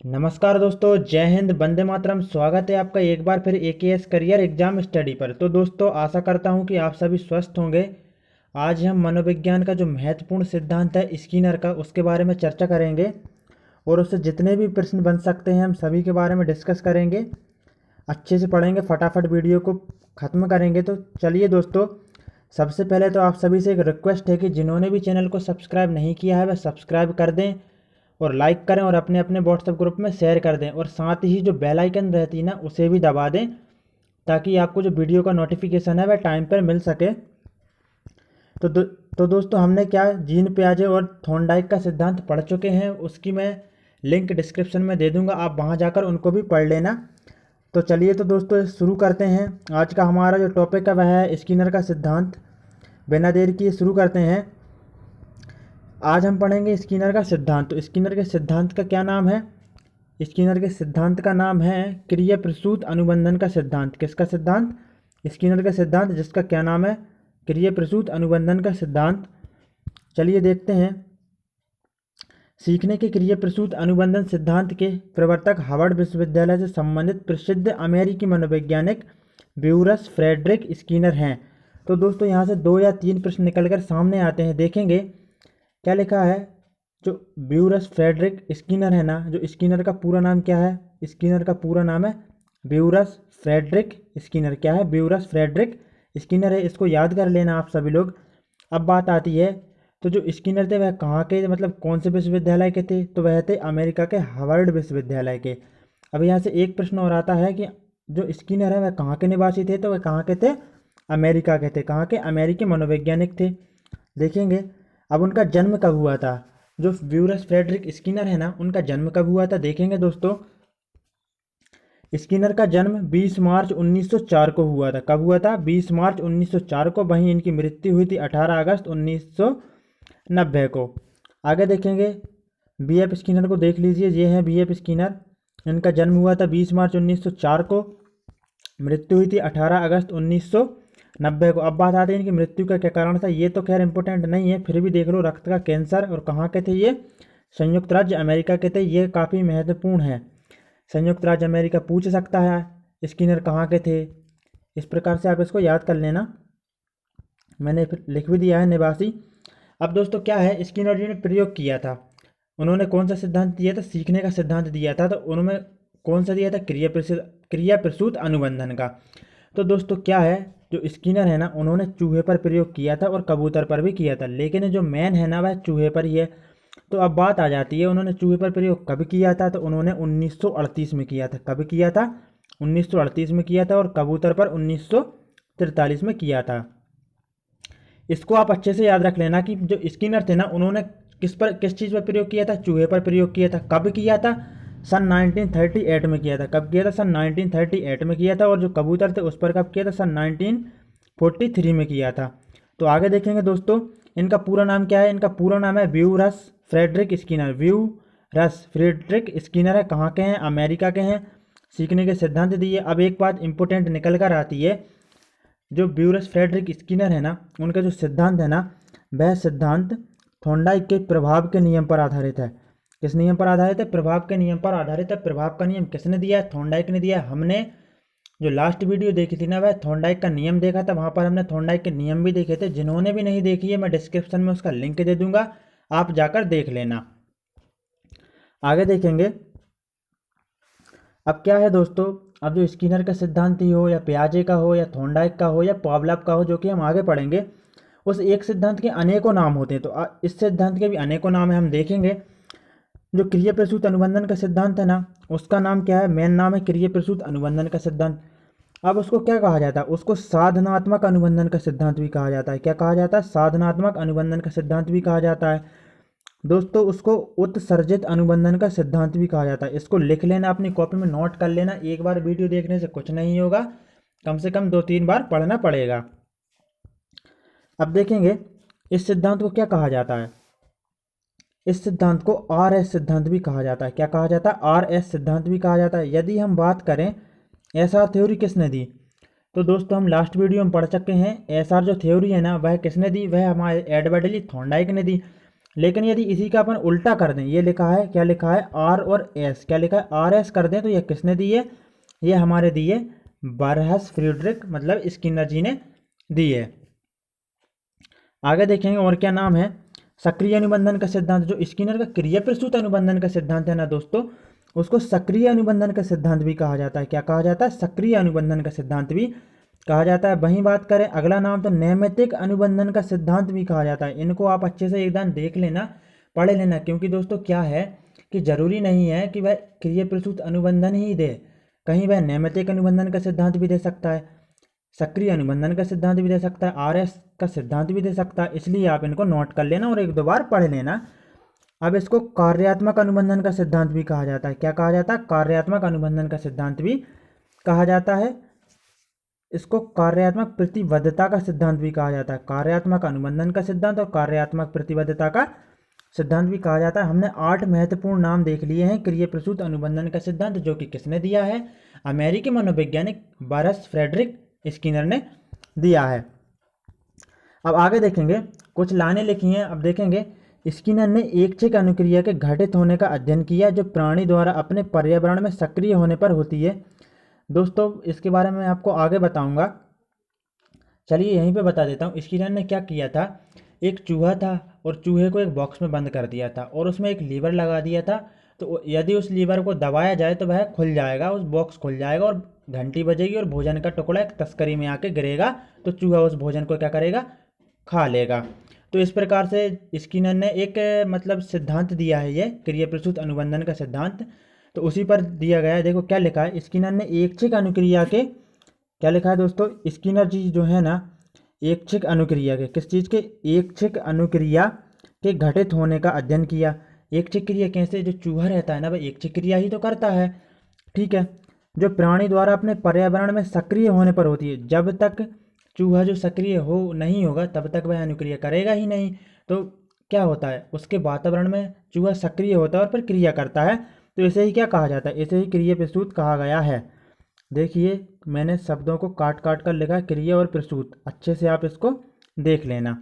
नमस्कार दोस्तों, जय हिंद, वंदे मातरम। स्वागत है आपका एक बार फिर एकेएस करियर एग्जाम स्टडी पर। तो दोस्तों, आशा करता हूं कि आप सभी स्वस्थ होंगे। आज हम मनोविज्ञान का जो महत्वपूर्ण सिद्धांत है स्किनर का, उसके बारे में चर्चा करेंगे और उससे जितने भी प्रश्न बन सकते हैं हम सभी के बारे में डिस्कस करेंगे। अच्छे से पढ़ेंगे, फटाफट वीडियो को ख़त्म करेंगे। तो चलिए दोस्तों, सबसे पहले तो आप सभी से एक रिक्वेस्ट है कि जिन्होंने भी चैनल को सब्सक्राइब नहीं किया है वह सब्सक्राइब कर दें और लाइक करें और अपने अपने व्हाट्सएप ग्रुप में शेयर कर दें, और साथ ही जो बेल आइकन रहती है ना उसे भी दबा दें, ताकि आपको जो वीडियो का नोटिफिकेशन है वह टाइम पर मिल सके। तो दोस्तों, हमने क्या जीन पियाजे और थॉर्नडाइक का सिद्धांत पढ़ चुके हैं। उसकी मैं लिंक डिस्क्रिप्शन में दे दूंगा, आप वहां जाकर उनको भी पढ़ लेना। तो चलिए तो दोस्तों शुरू करते हैं। आज का हमारा जो टॉपिक है वह है स्किनर का सिद्धांत। बिना देर किए शुरू करते हैं। आज हम पढ़ेंगे स्किनर का सिद्धांत। तो स्किनर के सिद्धांत का क्या नाम है? स्किनर के सिद्धांत का नाम है क्रिया प्रसूत अनुबंधन का सिद्धांत। किसका सिद्धांत? स्किनर का सिद्धांत, जिसका क्या नाम है? क्रिया प्रसूत अनुबंधन का सिद्धांत। चलिए देखते हैं। सीखने के क्रिया प्रसूत अनुबंधन सिद्धांत के प्रवर्तक हार्वर्ड विश्वविद्यालय से संबंधित प्रसिद्ध अमेरिकी मनोवैज्ञानिक ब्यूरस फ्रेडरिक स्किनर हैं। तो दोस्तों, यहाँ से 2 या 3 प्रश्न निकलकर सामने आते हैं। देखेंगे क्या लिखा है। जो ब्यूरस फ्रेडरिक स्किनर है ना, जो स्किनर का पूरा नाम क्या है? स्किनर का पूरा नाम है ब्यूरस फ्रेडरिक स्किनर। क्या है? ब्यूरस फ्रेडरिक स्किनर है। इसको याद कर लेना आप सभी लोग। अब बात आती है, तो जो स्किनर थे वह कहाँ के, मतलब कौन से विश्वविद्यालय के थे? तो वह थे अमेरिका के हार्वर्ड विश्वविद्यालय के। अब यहाँ से एक प्रश्न और आता है कि जो स्किनर है वह कहाँ के निवासी थे? तो वह कहाँ के थे? अमेरिका के थे। कहाँ के? अमेरिकी मनोवैज्ञानिक थे। देखेंगे अब उनका जन्म कब हुआ था। जो ब्यूरस फ्रेडरिक स्किनर है ना, उनका जन्म कब हुआ था? देखेंगे दोस्तों, स्किनर का जन्म 20 मार्च 1904 को हुआ था। कब हुआ था? 20 मार्च 1904 को। वहीं इनकी मृत्यु हुई थी 18 अगस्त 1990 को। आगे देखेंगे, बीएफ स्किनर को देख लीजिए। ये है बीएफ स्किनर। इनका जन्म हुआ था 20 मार्च 1904 को, मृत्यु हुई थी 18 अगस्त 1990 को। अब बात आती है इनकी मृत्यु का क्या कारण था। ये तो खैर इंपॉर्टेंट नहीं है, फिर भी देख लो। रक्त का कैंसर। और कहाँ के थे ये? संयुक्त राज्य अमेरिका के थे। ये काफ़ी महत्वपूर्ण है। संयुक्त राज्य अमेरिका पूछ सकता है स्किनर कहाँ के थे। इस प्रकार से आप इसको याद कर लेना। मैंने फिर लिख भी दिया है, निवासी। अब दोस्तों क्या है, स्किनर जी ने प्रयोग किया था। उन्होंने कौन सा सिद्धांत दिया था? सीखने का सिद्धांत दिया था। तो उन्होंने कौन सा दिया था? क्रिया प्रसूत अनुबंधन का। तो दोस्तों क्या है, जो स्किनर है ना, उन्होंने चूहे पर प्रयोग किया था और कबूतर पर भी किया था, लेकिन जो मैन है ना वह चूहे पर ही है। तो अब बात आ जाती है, उन्होंने चूहे पर प्रयोग कब किया था? तो उन्होंने 1938 में किया था। कब किया था? 1938 में किया था। और कबूतर पर 1943 में किया था। इसको आप अच्छे से याद रख लेना कि जो स्किनर थे ना, उन्होंने किस चीज़ पर प्रयोग किया था? चूहे पर प्रयोग किया था। कब किया था? सन 1938 में किया था। कब किया था? सन 1938 में किया था। और जो कबूतर थे उस पर कब किया था? सन 1943 में किया था। तो आगे देखेंगे दोस्तों, इनका पूरा नाम क्या है? इनका पूरा नाम है ब्यूरस फ्रेडरिक स्किनर। ब्यूरस फ्रेडरिक स्किनर है। कहाँ के हैं? अमेरिका के हैं। सीखने के सिद्धांत दिए। अब एक बात इंपॉर्टेंट निकल कर आती है, जो ब्यूरस फ्रेडरिक स्किनर है ना, उनका जो सिद्धांत है ना, वह सिद्धांत थॉर्नडाइक के प्रभाव के नियम पर आधारित है। किस नियम पर आधारित है? प्रभाव के नियम पर आधारित है। प्रभाव का नियम किसने दिया है? थॉर्नडाइक ने दिया है। हमने जो लास्ट वीडियो देखी थी ना, वह थॉर्नडाइक का नियम देखा था। वहां पर हमने थॉर्नडाइक के नियम भी देखे थे। जिन्होंने भी नहीं देखी है, मैं डिस्क्रिप्शन में उसका लिंक दे दूंगा, आप जाकर देख लेना। आगे देखेंगे। अब क्या है दोस्तों, अब जो स्किनर का सिद्धांत ही हो, या पियाजे का हो, या थॉर्नडाइक का हो, या पावलोव का हो, जो कि हम आगे पढ़ेंगे, उस एक सिद्धांत के अनेकों नाम होते हैं। तो इस सिद्धांत के भी अनेकों नाम है, हम देखेंगे। जो क्रिया प्रसूत अनुबंधन का सिद्धांत है ना, उसका नाम क्या है? मेन नाम है क्रिया प्रसूत अनुबंधन का सिद्धांत। अब उसको क्या कहा जाता है? उसको साधनात्मक अनुबंधन का सिद्धांत भी कहा जाता है। क्या कहा जाता है? साधनात्मक अनुबंधन का सिद्धांत भी कहा जाता है दोस्तों। उसको उत्सर्जित अनुबंधन का सिद्धांत भी कहा जाता है। इसको लिख लेना, अपनी कॉपी में नोट कर लेना। एक बार वीडियो देखने से कुछ नहीं होगा, कम से कम 2-3 बार पढ़ना पड़ेगा। अब देखेंगे इस सिद्धांत को क्या कहा जाता है। इस सिद्धांत को RS सिद्धांत भी कहा जाता है। क्या कहा जाता है? RS सिद्धांत भी कहा जाता है। यदि हम बात करें SR थ्योरी किसने दी, तो दोस्तों हम लास्ट वीडियो में पढ़ चुके हैं। SR जो थ्योरी है ना, वह किसने दी? वह हमारे एडवर्ड ली थॉर्नडाइक ने दी। लेकिन यदि इसी का अपन उल्टा कर दें, ये लिखा है, क्या लिखा है, आर और एस, क्या लिखा है, आर एस कर दें, तो ये किसने दी है, ये हमारे दिए बरहस फ्रीडरिक मतलब स्किनर जी ने दी है। आगे देखेंगे और क्या नाम है, सक्रिय अनुबंधन का सिद्धांत। जो स्किनर का क्रिया प्रसूत अनुबंधन का सिद्धांत है ना दोस्तों, उसको सक्रिय अनुबंधन का सिद्धांत भी कहा जाता है। क्या कहा जाता है, सक्रिय अनुबंधन का सिद्धांत भी कहा जाता है। वहीं बात करें अगला नाम, तो नैमित्तिक अनुबंधन का सिद्धांत भी कहा जाता है। इनको आप अच्छे से एकदम देख लेना, पढ़ लेना, क्योंकि दोस्तों क्या है कि जरूरी नहीं है कि वह क्रिया प्रसूत अनुबंधन ही दे, कहीं वह नैमित्तिक अनुबंधन का सिद्धांत भी दे सकता है, सक्रिय अनुबंधन का सिद्धांत भी दे सकता है, आरएस का सिद्धांत भी दे सकता है। इसलिए आप इनको नोट कर लेना और एक दो बार पढ़ लेना। अब इसको कार्यात्मक अनुबंधन का सिद्धांत भी कहा जाता है। क्या कहा जाता है, कार्यात्मक अनुबंधन का सिद्धांत भी कहा जाता है। इसको कार्यात्मक प्रतिबद्धता का सिद्धांत भी कहा जाता है। कार्यात्मक अनुबंधन का सिद्धांत और कार्यात्मक प्रतिबद्धता का सिद्धांत भी कहा जाता है। हमने 8 महत्वपूर्ण नाम देख लिए हैं क्रिया प्रसूत अनुबंधन का सिद्धांत, जो कि किसने दिया है, अमेरिकी मनोवैज्ञानिक बरस फ्रेडरिक स्किनर ने दिया है। अब आगे देखेंगे, कुछ लाइनें लिखी हैं। अब देखेंगे, स्किनर ने एकचिक अनुक्रिया के घटित होने का अध्ययन किया जो प्राणी द्वारा अपने पर्यावरण में सक्रिय होने पर होती है। दोस्तों इसके बारे में आपको आगे बताऊंगा, चलिए यहीं पे बता देता हूँ। स्किनर ने क्या किया था, एक चूहा था और चूहे को एक बॉक्स में बंद कर दिया था और उसमें एक लीवर लगा दिया था। तो यदि उस लीवर को दबाया जाए तो वह खुल जाएगा, उस बॉक्स खुल जाएगा और घंटी बजेगी और भोजन का टुकड़ा एक तस्करी में आके गिरेगा, तो चूहा उस भोजन को क्या करेगा, खा लेगा। तो इस प्रकार से स्किनर ने एक मतलब सिद्धांत दिया है, ये क्रिया प्रसूत अनुबंधन का सिद्धांत, तो उसी पर दिया गया है। देखो क्या लिखा है, स्किनर ने एकचिक अनुक्रिया के, क्या लिखा है दोस्तों, स्किनर जी जो है ना, एकचिक अनुक्रिया के, किस चीज़ के, एकचिक अनुक्रिया के घटित होने का अध्ययन किया। एकचिक क्रिया कैसे, जो चूहा रहता है ना वह एकचिक क्रिया ही तो करता है, ठीक है, जो प्राणी द्वारा अपने पर्यावरण में सक्रिय होने पर होती है। जब तक चूहा जो सक्रिय हो नहीं होगा तब तक वह अनुक्रिया करेगा ही नहीं। तो क्या होता है, उसके वातावरण में चूहा सक्रिय होता है और फिर क्रिया करता है, तो इसे ही क्या कहा जाता है, इसे ही क्रिया प्रसूत कहा गया है। देखिए मैंने शब्दों को काट काट कर लिखा, क्रिया और प्रसूत, अच्छे से आप इसको देख लेना।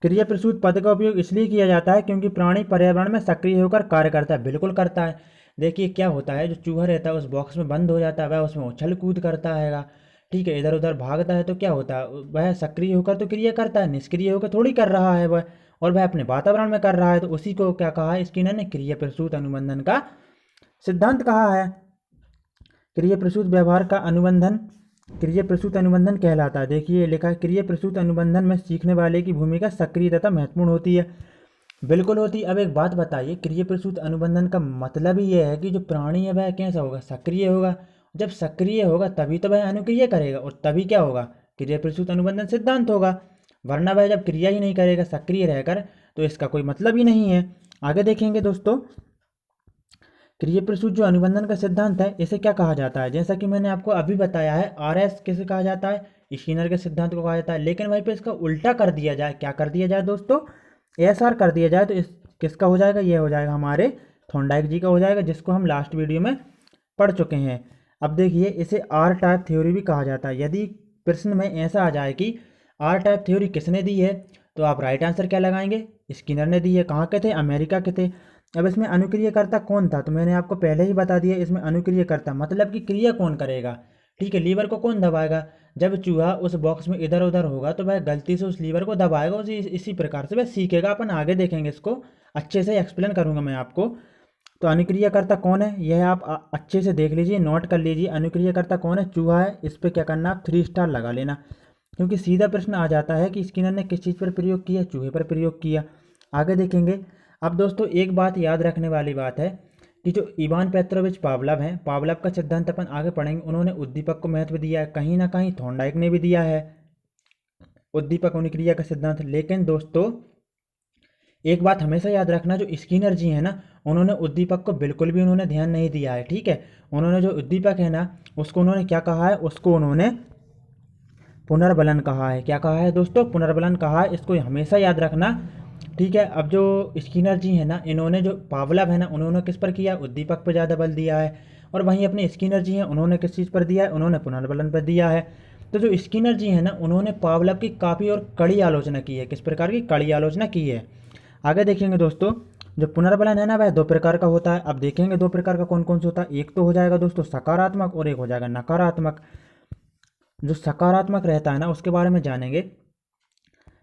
क्रिया प्रसूत पद का उपयोग इसलिए किया जाता है क्योंकि प्राणी पर्यावरण में सक्रिय होकर कार्य करता है। बिल्कुल करता है। देखिए क्या होता है, जो चूहा रहता है उस बॉक्स में बंद हो जाता है, वह उसमें उछल कूद करता है, ठीक है, इधर उधर भागता है, तो क्या होता है, वह सक्रिय होकर तो क्रिया करता है, निष्क्रिय होकर थोड़ी कर रहा है वह, और वह अपने वातावरण में कर रहा है। तो उसी को क्या कहा है स्किनर ने, क्रिया प्रसूत अनुबंधन का सिद्धांत कहा है। क्रिया प्रसूत व्यवहार का अनुबंधन क्रिया प्रसूत अनुबंधन कहलाता है। देखिए लिखा है, क्रिया प्रसूत अनुबंधन में सीखने वाले की भूमिका सक्रिय तथा महत्वपूर्ण होती है। बिल्कुल होती है। अब एक बात बताइए, क्रिया प्रसूत अनुबंधन का मतलब ही यह है कि जो प्राणी है वह कैसा होगा, सक्रिय होगा। जब सक्रिय होगा तभी तो वह अनुक्रिया करेगा और तभी क्या होगा, क्रिया प्रसूत अनुबंधन सिद्धांत होगा। वरना वह जब क्रिया ही नहीं करेगा सक्रिय रहकर, तो इसका कोई मतलब ही नहीं है। आगे देखेंगे दोस्तों, क्रिया प्रसूत जो अनुबंधन का सिद्धांत है इसे क्या कहा जाता है, जैसा कि मैंने आपको अभी बताया है, आरएस किसे कहा जाता है, स्किनर के सिद्धांत को कहा जाता है। लेकिन वहीं पे इसका उल्टा कर दिया जाए, क्या कर दिया जाए दोस्तों, एसआर कर दिया जाए, तो इस किसका हो जाएगा, ये हो जाएगा हमारे थॉर्नडाइक जी का हो जाएगा, जिसको हम लास्ट वीडियो में पढ़ चुके हैं। अब देखिए इसे आर टाइप थ्योरी भी कहा जाता है। यदि प्रश्न में ऐसा आ जाए कि आर टाइप थ्योरी किसने दी है, तो आप राइट आंसर क्या लगाएंगे, स्किनर ने दी है। कहाँ के थे, अमेरिका के थे। अब इसमें अनुक्रियाकर्ता कौन था, तो मैंने आपको पहले ही बता दिया, इसमें अनुक्रियाकर्ता मतलब कि क्रिया कौन करेगा, ठीक है, लीवर को कौन दबाएगा। जब चूहा उस बॉक्स में इधर उधर होगा तो वह गलती से उस लीवर को दबाएगा, इसी प्रकार से वह सीखेगा। अपन आगे देखेंगे, इसको अच्छे से एक्सप्लेन करूंगा मैं आपको। तो अनुक्रियाकर्ता कौन है, यह आप अच्छे से देख लीजिए, नोट कर लीजिए। अनुक्रियाकर्ता कौन है, चूहा है। इस पर क्या करना, आप 3 स्टार लगा लेना, क्योंकि सीधा प्रश्न आ जाता है कि स्किनर ने किस चीज़ पर प्रयोग किया, चूहे पर प्रयोग किया। आगे देखेंगे। अब दोस्तों एक बात याद रखने वाली बात है कि जो इवान पेत्रोविच पावलोव हैं, पावलोव का सिद्धांत अपन आगे पढ़ेंगे। उन्होंने उद्दीपक को महत्व दिया है, कहीं ना कहीं थॉर्नडाइक ने भी दिया है उद्दीपक अनुक्रिया का सिद्धांत। लेकिन दोस्तों एक बात हमेशा याद रखना, जो स्किनर जी है ना, उन्होंने उद्दीपक को बिल्कुल भी उन्होंने ध्यान नहीं दिया है, ठीक है। उन्होंने जो उद्दीपक है ना, उसको उन्होंने क्या कहा है, उसको उन्होंने पुनर्बलन कहा है। क्या कहा है दोस्तों, पुनर्बलन कहा है। इसको हमेशा याद रखना, ठीक है। अब जो स्किनर जी है ना, इन्होंने जो पावलोव है ना, उन्होंने किस पर किया, उद्दीपक पर ज़्यादा बल दिया है। और वहीं अपने स्किनर जी हैं, उन्होंने किस चीज़ पर दिया है, उन्होंने पुनर्बलन पर दिया है। तो जो स्किनर जी है ना, उन्होंने पावलोव की काफ़ी और कड़ी आलोचना की है। किस प्रकार की कड़ी आलोचना की है, आगे देखेंगे दोस्तों, जो पुनर्बलन है ना वह 2 प्रकार का होता है। अब देखेंगे 2 प्रकार का कौन कौन सा होता है। एक तो हो जाएगा दोस्तों सकारात्मक और एक हो जाएगा नकारात्मक। जो सकारात्मक रहता है ना उसके बारे में जानेंगे।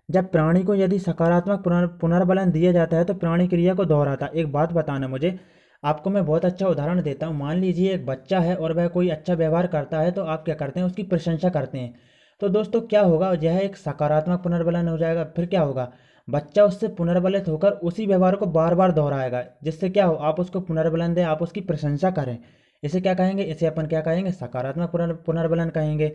जब प्राणी को यदि सकारात्मक पुनर्बलन दिया जाता है तो प्राणी क्रिया को दोहराता है। एक बात बताना मुझे, आपको मैं बहुत अच्छा उदाहरण देता हूँ। मान लीजिए एक बच्चा है और वह कोई अच्छा व्यवहार करता है तो आप क्या करते हैं, उसकी प्रशंसा करते हैं। तो दोस्तों क्या होगा, यह एक सकारात्मक पुनर्बलन हो जाएगा। फिर क्या होगा, बच्चा उससे पुनर्बलित होकर उसी व्यवहार को बार बार दोहराएगा। जिससे क्या हो, आप उसको पुनर्बलन दें, आप उसकी प्रशंसा करें। इसे क्या कहेंगे, इसे अपन क्या कहेंगे, सकारात्मक पुनर्बलन कहेंगे।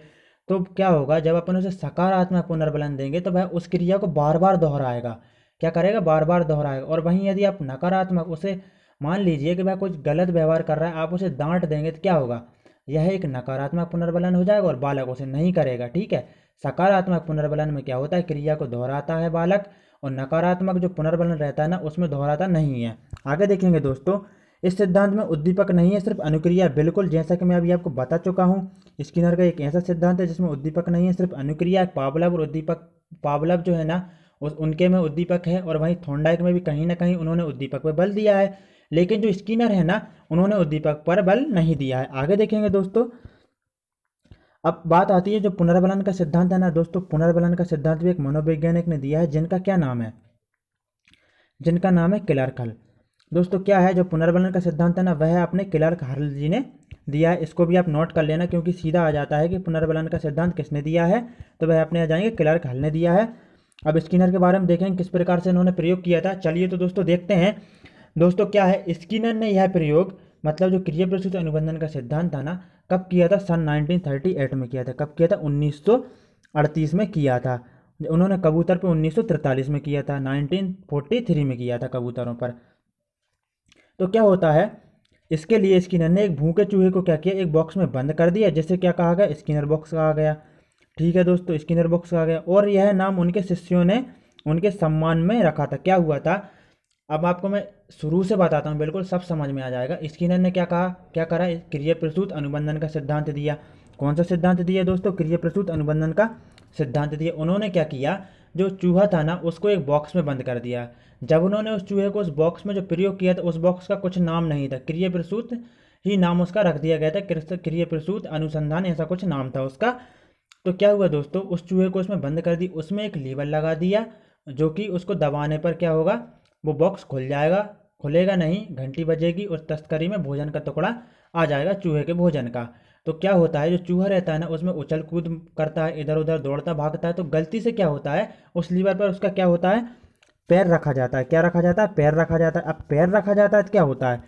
तो क्या होगा, जब अपन उसे सकारात्मक पुनर्बलन देंगे तो वह उस क्रिया को बार बार दोहराएगा। क्या करेगा, बार बार दोहराएगा। और वहीं यदि आप नकारात्मक, उसे मान लीजिए कि वह कुछ गलत व्यवहार कर रहा है, आप उसे डांट देंगे तो क्या होगा, यह एक नकारात्मक पुनर्बलन हो जाएगा और बालक उसे नहीं करेगा। ठीक है, सकारात्मक पुनर्बलन में क्या होता है, क्रिया को दोहराता है बालक, और नकारात्मक जो पुनर्बलन रहता है ना उसमें दोहराता नहीं है। आगे देखेंगे दोस्तों, इस सिद्धांत में उद्दीपक नहीं है, सिर्फ अनुक्रिया। बिल्कुल जैसा कि मैं अभी आपको बता चुका हूँ, स्किनर का एक ऐसा सिद्धांत है जिसमें उद्दीपक नहीं है, सिर्फ अनुक्रिया। पावलव और उद्दीपक, पावलव जो है ना उनके में उद्दीपक है, और वहीं थॉर्नडाइक में भी कहीं ना कहीं उन्होंने उद्दीपक पर बल दिया है। लेकिन जो स्किनर है ना उन्होंने उद्दीपक पर बल नहीं दिया है। आगे देखेंगे दोस्तों, अब बात आती है जो पुनर्बलन का सिद्धांत है ना दोस्तों, पुनर्बलन का सिद्धांत भी एक मनोवैज्ञानिक ने दिया है, जिनका क्या नाम है, जिनका नाम है क्लार्क हल। दोस्तों क्या है जो पुनर्बलन का सिद्धांत है ना वह अपने क्लार्क हल जी ने दिया है। इसको भी आप नोट कर लेना, क्योंकि सीधा आ जाता है कि पुनर्बलन का सिद्धांत किसने दिया है, तो वह अपने आ जाएंगे क्लार्क हल ने दिया है। अब स्किनर के बारे में देखेंगे किस प्रकार से इन्होंने प्रयोग किया था। चलिए तो दोस्तों देखते हैं। दोस्तों क्या है, स्किनर ने यह प्रयोग, मतलब जो क्रिया प्रसूति अनुबंधन का सिद्धांत था ना, कब किया था, सन 1938 में किया था। कब किया था, 1938 में किया था। उन्होंने कबूतर पे 1943 में किया था, 1943 में किया था कबूतरों पर। तो क्या होता है, इसके लिए स्किनर ने एक भूखे चूहे को क्या किया, एक बॉक्स में बंद कर दिया, जिसे क्या कहा गया, स्किनर बॉक्स कहा गया। ठीक है दोस्तों, स्किनर बॉक्स कहा गया, और यह नाम उनके शिष्यों ने उनके सम्मान में रखा था। क्या हुआ था, अब आपको मैं शुरू से बताता हूँ, बिल्कुल सब समझ में आ जाएगा। स्किनर ने क्या कहा, क्या करा, क्रिया प्रसूत अनुबंधन का सिद्धांत दिया। कौन सा सिद्धांत दिया दोस्तों, क्रिया प्रसूत अनुबंधन का सिद्धांत दिया। उन्होंने क्या किया, जो चूहा था ना उसको एक बॉक्स में बंद कर दिया। जब उन्होंने उस चूहे को उस बॉक्स में जो प्रयोग किया था, उस बॉक्स का कुछ नाम नहीं था, क्रिया प्रसूत ही नाम उसका रख दिया गया था, क्रिया प्रसूत अनुसंधान ऐसा कुछ नाम था उसका। तो क्या हुआ दोस्तों, उस चूहे को उसमें बंद कर दी, उसमें एक लीवर लगा दिया, जो कि उसको दबाने पर क्या होगा, वो बॉक्स खुल जाएगा, खुलेगा नहीं, घंटी बजेगी और तस्करी में भोजन का टुकड़ा आ जाएगा चूहे के भोजन का। तो क्या होता है, जो चूहा रहता है ना उसमें उछल कूद करता है, इधर उधर दौड़ता भागता है। तो गलती से क्या होता है, उस लीवर पर उसका क्या होता है, पैर रखा जाता है। क्या रखा जाता है, पैर रखा जाता है। अब पैर रखा जाता है तो क्या होता है,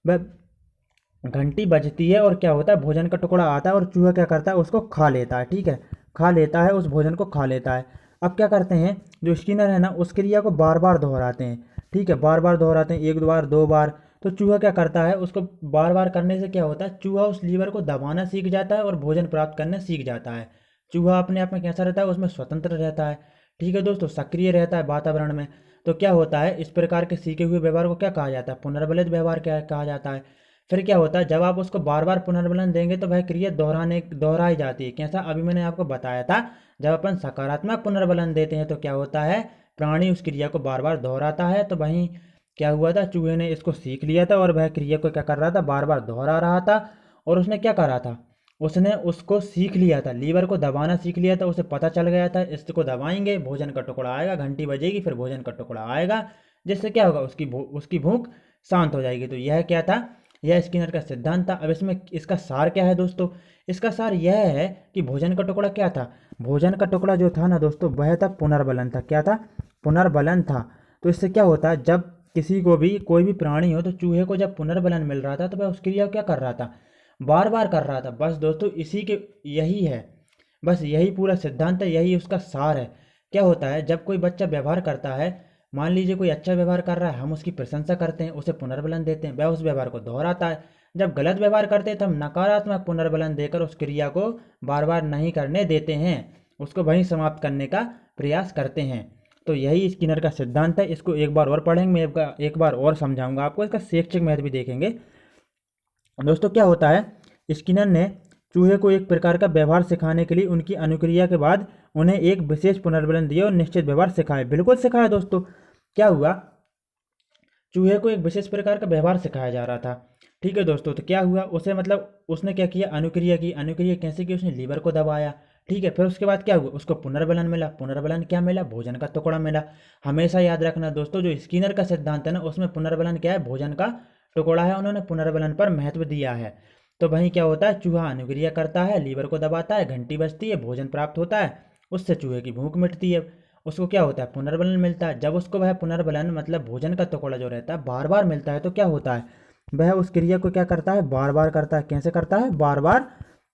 वह घंटी बजती है और क्या होता है, भोजन का टुकड़ा आता है और चूहा क्या करता है, उसको खा लेता है। ठीक है, खा लेता है, उस भोजन को खा लेता है। अब क्या करते हैं, जो स्किनर है ना उस क्रिया को बार बार दोहराते हैं। ठीक है, बार बार दोहराते हैं, एक दो बार, दो बार। तो चूहा क्या करता है, उसको बार बार करने से क्या होता है, चूहा उस लीवर को दबाना सीख जाता है और भोजन प्राप्त करना सीख जाता है। चूहा अपने आप में कैसा रहता है, उसमें स्वतंत्र रहता है। ठीक है दोस्तों, सक्रिय रहता है वातावरण में। तो क्या होता है, इस प्रकार के सीखे हुए व्यवहार को क्या कहा जाता है, पुनर्बलित व्यवहार क्या कहा जाता है। फिर क्या होता है, जब आप उसको बार बार पुनर्बलन देंगे तो वह क्रिया दोहराई जाती है। कैसा, अभी मैंने आपको बताया था, जब अपन सकारात्मक पुनर्बलन देते हैं तो क्या होता है, प्राणी उस क्रिया को बार बार दोहराता है। तो वहीं क्या हुआ था, चूहे ने इसको सीख लिया था और वह क्रिया को क्या कर रहा था, बार बार दोहरा रहा था। और उसने क्या करा था, उसने उसको सीख लिया था, लीवर को दबाना सीख लिया था। उसे पता चल गया था इसको दबाएंगे भोजन का टुकड़ा आएगा, घंटी बजेगी, फिर भोजन का टुकड़ा आएगा, जिससे क्या होगा, उसकी भूख शांत हो जाएगी। तो यह क्या था, यह स्किनर का सिद्धांत था। अब इसमें इसका सार क्या है दोस्तों, इसका सार यह है कि भोजन का टुकड़ा क्या था, भोजन का टुकड़ा जो था ना दोस्तों वह था पुनर्बलन था। क्या था, पुनर्बलन था। तो इससे क्या होता है, जब किसी को भी, कोई भी प्राणी हो, तो चूहे को जब पुनर्बलन मिल रहा था तो वह उस क्रिया को क्या कर रहा था, बार बार कर रहा था। बस दोस्तों इसी के, यही है, बस यही पूरा सिद्धांत है, यही उसका सार है। क्या होता है, जब कोई बच्चा व्यवहार करता है, मान लीजिए कोई अच्छा व्यवहार कर रहा है, हम उसकी प्रशंसा करते हैं, उसे पुनर्बलन देते हैं, वह उस व्यवहार को दोहराता है। जब गलत व्यवहार करते हैं तो हम नकारात्मक पुनर्बलन देकर उस क्रिया को बार बार नहीं करने देते हैं, उसको वहीं समाप्त करने का प्रयास करते हैं। तो यही स्किनर का सिद्धांत है। इसको एक बार और पढ़ेंगे, मैं एक बार और समझाऊंगा आपको, इसका शैक्षिक महत्व भी देखेंगे। दोस्तों क्या होता है, स्किनर ने चूहे को एक प्रकार का व्यवहार सिखाने के लिए उनकी अनुक्रिया के बाद उन्हें एक विशेष पुनर्बलन दिया और निश्चित व्यवहार सिखाया। बिल्कुल सिखाया दोस्तों। क्या हुआ, चूहे को एक विशेष प्रकार का व्यवहार सिखाया जा रहा था। ठीक है दोस्तों, तो क्या हुआ, उसे मतलब उसने क्या किया, अनुक्रिया की। अनुक्रिया कैसे की, उसने लीवर को दबाया। ठीक है, फिर उसके बाद क्या हुआ, उसको पुनर्बलन मिला। पुनर्बलन क्या मिला, भोजन का टुकड़ा मिला। हमेशा याद रखना दोस्तों, जो स्किनर का सिद्धांत है ना, उसमें पुनर्बलन क्या है, भोजन का टुकड़ा है। उन्होंने पुनर्बलन पर महत्व दिया है। तो वहीं क्या होता है, चूहा अनुक्रिया करता है, लीवर को दबाता है, घंटी बजती है, भोजन प्राप्त होता है, उससे चूहे की भूख मिटती है, उसको क्या होता है, पुनर्बलन मिलता है। जब उसको वह पुनर्बलन मतलब भोजन का टुकड़ा जो रहता है बार बार मिलता है, तो क्या होता है, वह उस क्रिया को क्या करता है, बार बार करता है। कैसे करता है, बार बार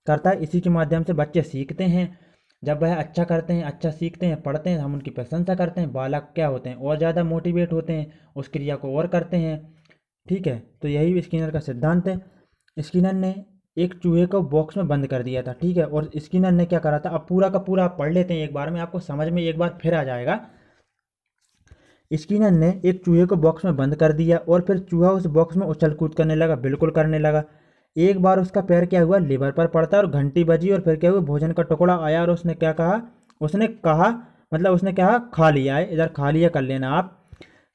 करता है। इसी के माध्यम से बच्चे सीखते हैं। जब वह अच्छा करते हैं, अच्छा सीखते हैं, पढ़ते हैं, हम उनकी प्रशंसा करते हैं, बालक क्या होते हैं, और ज़्यादा मोटिवेट होते हैं, उस क्रिया को और करते हैं। ठीक है, तो यही स्किनर का सिद्धांत है। स्किनर ने एक चूहे को बॉक्स में बंद कर दिया था। ठीक है, और स्किनर ने क्या करा था, अब पूरा का पूरा आप पढ़ लेते हैं एक बार में, आपको समझ में एक बार फिर आ जाएगा। स्किनर ने एक चूहे को बॉक्स में बंद कर दिया और फिर चूहा उस बॉक्स में उछल कूद करने लगा, बिल्कुल करने लगा। एक बार उसका पैर क्या हुआ, लीवर पर पड़ता और घंटी बजी, और फिर क्या हुआ, भोजन का टुकड़ा आया और उसने क्या कहा, उसने कहा मतलब उसने क्या कहा, खा लिया है। इधर खा लिया कर लेना आप,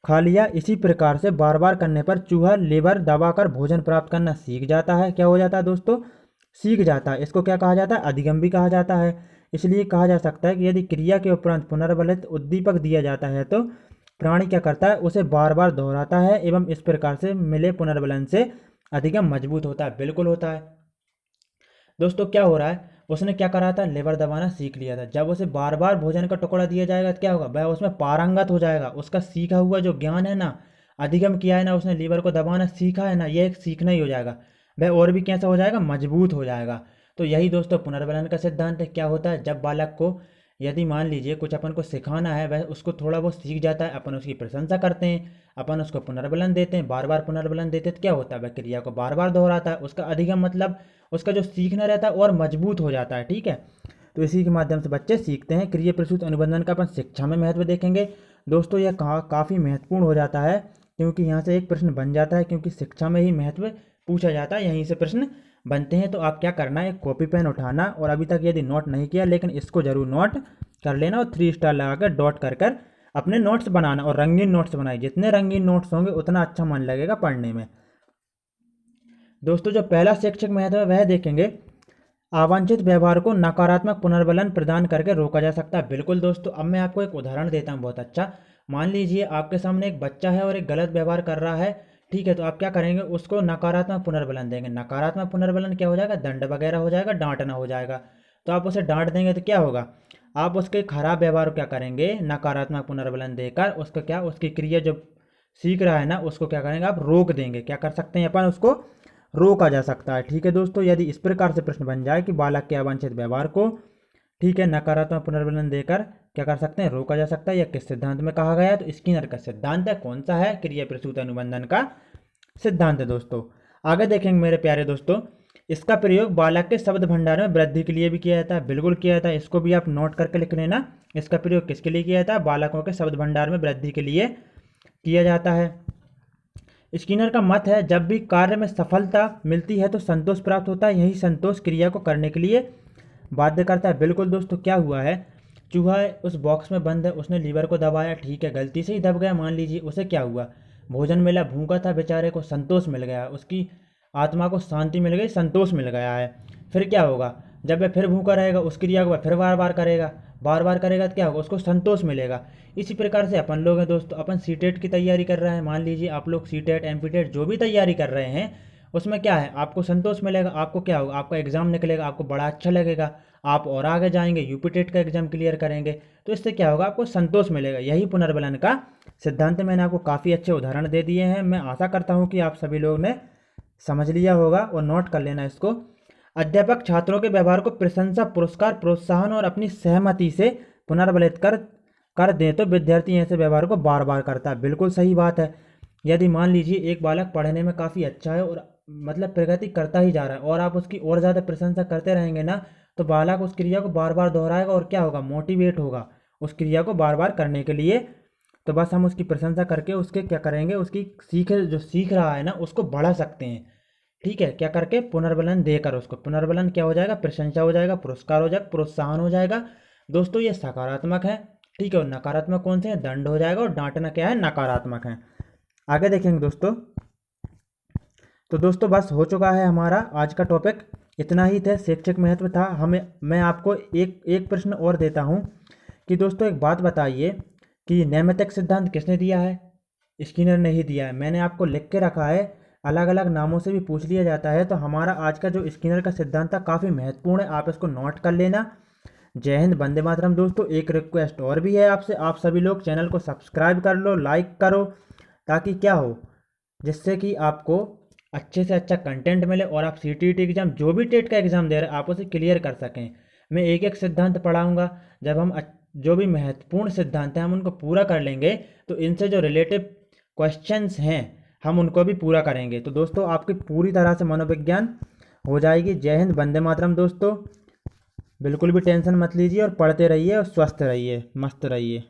खा लिया। इसी प्रकार से बार बार करने पर चूहा लीवर दबाकर भोजन प्राप्त करना सीख जाता है। क्या हो जाता है दोस्तों, सीख जाता है। इसको क्या कहा जाता है, अधिगम भी कहा जाता है। इसलिए कहा जा सकता है कि यदि क्रिया के उपरांत पुनर्बलित उद्दीपक दिया जाता है तो प्राणी क्या करता है, उसे बार बार दोहराता है, एवं इस प्रकार से मिले पुनर्बलन से अधिगम मजबूत होता है। बिल्कुल होता है दोस्तों। क्या हो रहा है, उसने क्या करा था, लेवर दबाना सीख लिया था। जब उसे बार बार भोजन का टुकड़ा दिया जाएगा तो क्या होगा, वह उसमें पारंगत हो जाएगा। उसका सीखा हुआ जो ज्ञान है ना, अधिगम किया है ना, उसने लीवर को दबाना सीखा है ना, यह एक सीखना ही हो जाएगा। वह और भी कैसा हो जाएगा, मजबूत हो जाएगा। तो यही दोस्तों पुनर्बलन का सिद्धांत है। क्या होता है, जब बालक को यदि मान लीजिए कुछ अपन को सिखाना है, वह उसको थोड़ा बहुत सीख जाता है, अपन उसकी प्रशंसा करते हैं, अपन उसको पुनर्बलन देते हैं, बार बार पुनर्बलन देते हैं, तो क्या होता है, वह क्रिया को बार बार दोहराता है। उसका अधिगम मतलब उसका जो सीखना रहता है और मजबूत हो जाता है। ठीक है, तो इसी के माध्यम से बच्चे सीखते हैं। क्रिया प्रसूत अनुबंधन का अपन शिक्षा में महत्व देखेंगे दोस्तों। यह काफ़ी महत्वपूर्ण हो जाता है, क्योंकि यहाँ से एक प्रश्न बन जाता है, क्योंकि शिक्षा में ही महत्व पूछा जाता है, यहीं से प्रश्न बनते हैं। तो आप क्या करना है, एक कॉपी पेन उठाना, और अभी तक यदि नोट नहीं किया लेकिन इसको जरूर नोट कर लेना, और 3 स्टार लगा कर डॉट कर कर अपने नोट्स बनाना, और रंगीन नोट्स बनाए। जितने रंगीन नोट्स होंगे उतना अच्छा मन लगेगा पढ़ने में। दोस्तों जो पहला शैक्षिक महत्व है वह देखेंगे, अवांछित व्यवहार को नकारात्मक पुनर्बलन प्रदान करके रोका जा सकता है। बिल्कुल दोस्तों, अब मैं आपको एक उदाहरण देता हूँ बहुत अच्छा। मान लीजिए आपके सामने एक बच्चा है और एक गलत व्यवहार कर रहा है। ठीक है, तो आप क्या करेंगे, उसको नकारात्मक पुनर्बलन देंगे। नकारात्मक पुनर्बलन क्या हो जाएगा, दंड वगैरह हो जाएगा, डांटना हो जाएगा। तो आप उसे डांट देंगे तो क्या होगा, आप उसके खराब व्यवहार को क्या करेंगे, नकारात्मक पुनर्बलन देकर उसको क्या, उसकी क्रिया जो सीख रहा है ना, उसको क्या करेंगे, आप रोक देंगे। क्या कर सकते हैं अपन, उसको रोका जा सकता है। ठीक है दोस्तों, यदि इस प्रकार से प्रश्न बन जाए कि बालक के अवांछित व्यवहार को, ठीक है, नकारात्मक पुनर्बलन देकर क्या कर सकते हैं, रोका जा सकता है। यह किस सिद्धांत में कहा गया है, तो स्किनर का सिद्धांत है। कौन सा है, क्रिया प्रसूत अनुबंधन का सिद्धांत है दोस्तों। आगे देखेंगे मेरे प्यारे दोस्तों, इसका प्रयोग बालक के शब्द भंडार में वृद्धि के लिए भी किया जाता है। बिल्कुल किया जाता है, इसको भी आप नोट करके लिख लेना। इसका प्रयोग किसके लिए किया जाता है, बालकों के शब्द भंडार में वृद्धि के लिए किया जाता है। स्किनर का मत है, जब भी कार्य में सफलता मिलती है तो संतोष प्राप्त होता है, यही संतोष क्रिया को करने के लिए बाध्य करता है। बिल्कुल दोस्तों, क्या हुआ है, चूहा उस बॉक्स में बंद है, उसने लीवर को दबाया, ठीक है, गलती से ही दब गया मान लीजिए, उसे क्या हुआ, भोजन मिला, भूखा था बेचारे को, संतोष मिल गया, उसकी आत्मा को शांति मिल गई, संतोष मिल गया है। फिर क्या होगा, जब वह फिर भूखा रहेगा, उस क्रिया को वह फिर बार बार करेगा, बार बार करेगा तो क्या होगा, उसको संतोष मिलेगा। इसी प्रकार से अपन लोग हैं दोस्तों, अपन सीटेट की तैयारी कर रहे हैं, मान लीजिए आप लोग सीटेट एमपीटेट जो भी तैयारी कर रहे हैं, उसमें क्या है, आपको संतोष मिलेगा, आपको क्या होगा, आपका एग्जाम निकलेगा, आपको बड़ा अच्छा लगेगा, आप और आगे जाएंगे, यूपीटेट का एग्जाम क्लियर करेंगे, तो इससे क्या होगा, आपको संतोष मिलेगा। यही पुनर्बलन का सिद्धांत मैंने आपको काफ़ी अच्छे उदाहरण दे दिए हैं। मैं आशा करता हूँ कि आप सभी लोग ने समझ लिया होगा, और नोट कर लेना इसको। अध्यापक छात्रों के व्यवहार को प्रशंसा, पुरस्कार, प्रोत्साहन और अपनी सहमति से पुनर्बलित कर दें तो विद्यार्थी ऐसे व्यवहार को बार बार करता है। बिल्कुल सही बात है। यदि मान लीजिए एक बालक पढ़ने में काफ़ी अच्छा है और मतलब प्रगति करता ही जा रहा है, और आप उसकी और ज़्यादा प्रशंसा करते रहेंगे ना, तो बालक उस क्रिया को बार बार दोहराएगा और क्या होगा, मोटिवेट होगा उस क्रिया को बार बार करने के लिए। तो बस हम उसकी प्रशंसा करके उसके क्या करेंगे, उसकी जो सीख रहा है ना, उसको बढ़ा सकते हैं। ठीक है, क्या करके, पुनर्बलन देकर उसको। पुनर्बलन क्या हो जाएगा, प्रशंसा हो जाएगा, पुरस्कार हो जाएगा, प्रोत्साहन हो जाएगा। दोस्तों ये सकारात्मक है। ठीक है। और नकारात्मक कौन से हैं? दंड हो जाएगा। और डांटना क्या है? नकारात्मक है। आगे देखेंगे दोस्तों। तो दोस्तों बस हो चुका है हमारा आज का टॉपिक, इतना ही था, शैक्षिक महत्व था। मैं आपको एक एक प्रश्न और देता हूँ कि दोस्तों एक बात बताइए कि नैमित्तिक सिद्धांत किसने दिया है? स्किनर ने ही दिया है। मैंने आपको लिख के रखा है, अलग अलग नामों से भी पूछ लिया जाता है। तो हमारा आज का जो स्किनर का सिद्धांत था काफ़ी महत्वपूर्ण है, आप इसको नोट कर लेना। जय हिंद, वंदे मातरम। दोस्तों एक रिक्वेस्ट और भी है आपसे, आप सभी लोग चैनल को सब्सक्राइब कर लो, लाइक करो, ताकि क्या हो, जिससे कि आपको अच्छे से अच्छा कंटेंट मिले और आप सीटीईटी एग्जाम, जो भी टेट का एग्जाम दे रहे हैं, आप उसे क्लियर कर सकें। मैं एक एक सिद्धांत पढ़ाऊंगा। जब हम जो भी महत्वपूर्ण सिद्धांत हैं हम उनको पूरा कर लेंगे, तो इनसे जो रिलेटिव क्वेश्चंस हैं हम उनको भी पूरा करेंगे। तो दोस्तों आपकी पूरी तरह से मनोविज्ञान हो जाएगी। जय हिंद, वंदे मातरम। दोस्तों बिल्कुल भी टेंशन मत लीजिए और पढ़ते रहिए और स्वस्थ रहिए, मस्त रहिए।